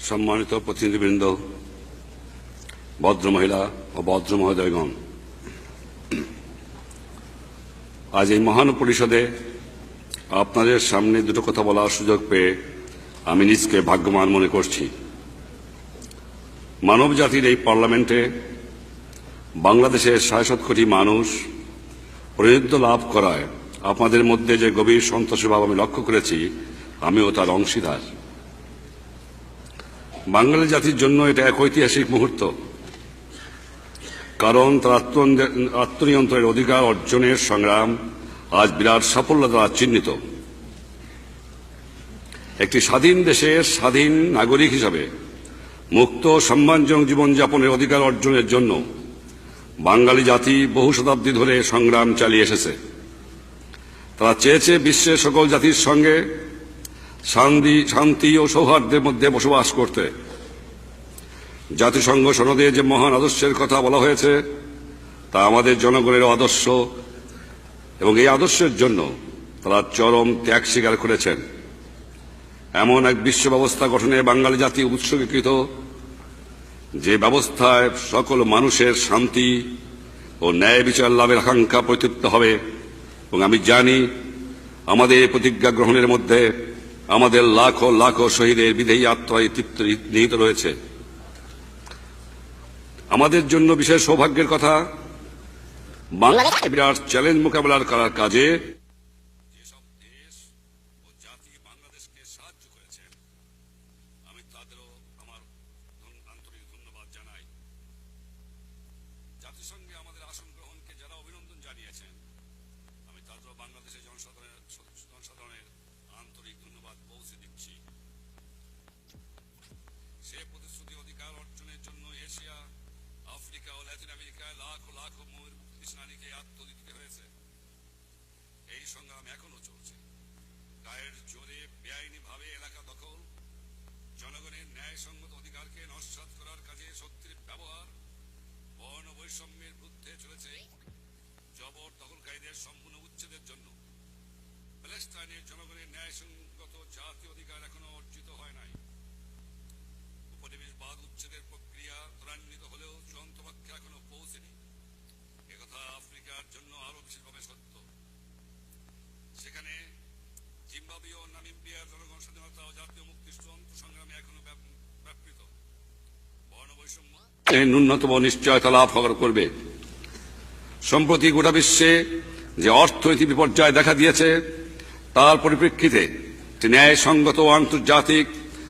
সম্মানিত প্রতিনিধিবৃন্দ, ভদ্র মহিলা ও ভদ্র মহোদয়গণ, আজ এই মহান পরিষদে আপনাদের সামনে দুটো কথা বলার সুযোগ পেয়ে আমি নিজকে ভাগ্যবান মনে করছি। মানব জাতির এই পার্লামেন্টে বাংলাদেশের ৬৭ কোটি মানুষ প্রতিনিধিত্ব লাভ করায় আপনাদের মধ্যে যে গভীর সন্তোষের ভাব আমি লক্ষ্য করেছি, আমিও তার অংশীদার। বাঙালি জাতির জন্য এটা এক ঐতিহাসিক মুহূর্ত, কারণ তার আত্মনিয়ন্ত্রণের অধিকার অর্জনের সংগ্রাম আজ বিরাট সাফল্য দ্বারা চিহ্নিত। একটি স্বাধীন দেশের স্বাধীন নাগরিক হিসাবে মুক্ত সম্মানজনক জীবনযাপনের অধিকার অর্জনের জন্য বাঙালি জাতি বহু শতাব্দী ধরে সংগ্রাম চালিয়ে এসেছে। তারা চেয়েছে বিশ্বের সকল জাতির সঙ্গে শান্তি ও সৌহার্দ্যের মধ্যে বসবাস করতে। জাতিসংঘ সনদে যে মহান আদর্শের কথা বলা হয়েছে তা আমাদের জনগণের আদর্শ, এবং এই আদর্শের জন্য তারা চরম ত্যাগ স্বীকার করেছেন। এমন এক বিশ্ব ব্যবস্থা গঠনে বাঙালি জাতি উৎসর্গীকৃত, যে ব্যবস্থায় সকল মানুষের শান্তি ও ন্যায় বিচার লাভের আকাঙ্ক্ষা প্রতিষ্ঠিত হবে। এবং আমি জানি আমাদের এই প্রতিজ্ঞা গ্রহণের মধ্যে আমাদের লাখো লাখো শহীদের বিদেহী আত্মায় তৃপ্ত নিহিত রয়েছে। আমাদের জন্য বিশেষ সৌভাগ্যের কথা, বাংলাদেশ বিরাট চ্যালেঞ্জ মোকাবেলার করার কাজে যেসব দেশ ও জাতি বাংলাদেশকে সাহায্য করেছেন, আমি তাদেরও আমার আন্তরিক ধন্যবাদ জানাই। জাতিসংঘে আমাদের আসন গ্রহণকে যারা অভিনন্দন জানিয়েছেন, আমি তাদেরও বাংলাদেশের জনসাধারণের আন্তরিক ধন্যবাদ পৌঁছে দিচ্ছি। সে প্রতিশ্রুতি অধিকার অর্জনের জন্য এশিয়া, আফ্রিকা ও ল্যাটিন আমেরিকায় লাখো লাখো নারীকে আত্মহত্যা দিতে হয়েছে। এই সংগ্রাম এখনো চলছে। গায়ের জোরে বেআইনি ভাবে এলাকা দখল, জনগণের ন্যায়সঙ্গত অধিকারকে নস্যাৎ করার কাজে শক্তির ব্যবহার, বর্ণ বৈষম্যের বিরুদ্ধে চলেছে জবর দখলকারীদের সম্পূর্ণ উচ্ছেদের জন্য। প্যালেস্টাইনের জনগণের ন্যায়সঙ্গত জাতীয় অধিকার এখনো অর্জিত হয় নাই। উপনিবেশবাদ উচ্ছেদের প্রক্রিয়া ত্বরান্বিত হলেও চূড়ান্ত লক্ষ্যে এখনো পৌঁছেনি। একথা আফ্রিকার জন্য আরো বিশেষভাবে সত্য। সেখানে জিম্বাবুয়ে ও নামিবিয়ার জনগণ স্বাধীনতা ও জাতীয় মুক্তির চূড়ান্ত সংগ্রামে এখনো ব্যাপৃত। বর্ণবৈষম্য ন্যূনতম নিশ্চয়তা লাভ করবে। সম্প্রতি গোটা বিশ্বে যে অর্থনৈতিক বিপর্যয় দেখা দিয়েছে, তার পরিপ্রেক্ষিতে ন্যায়সঙ্গত ও আন্তর্জাতিক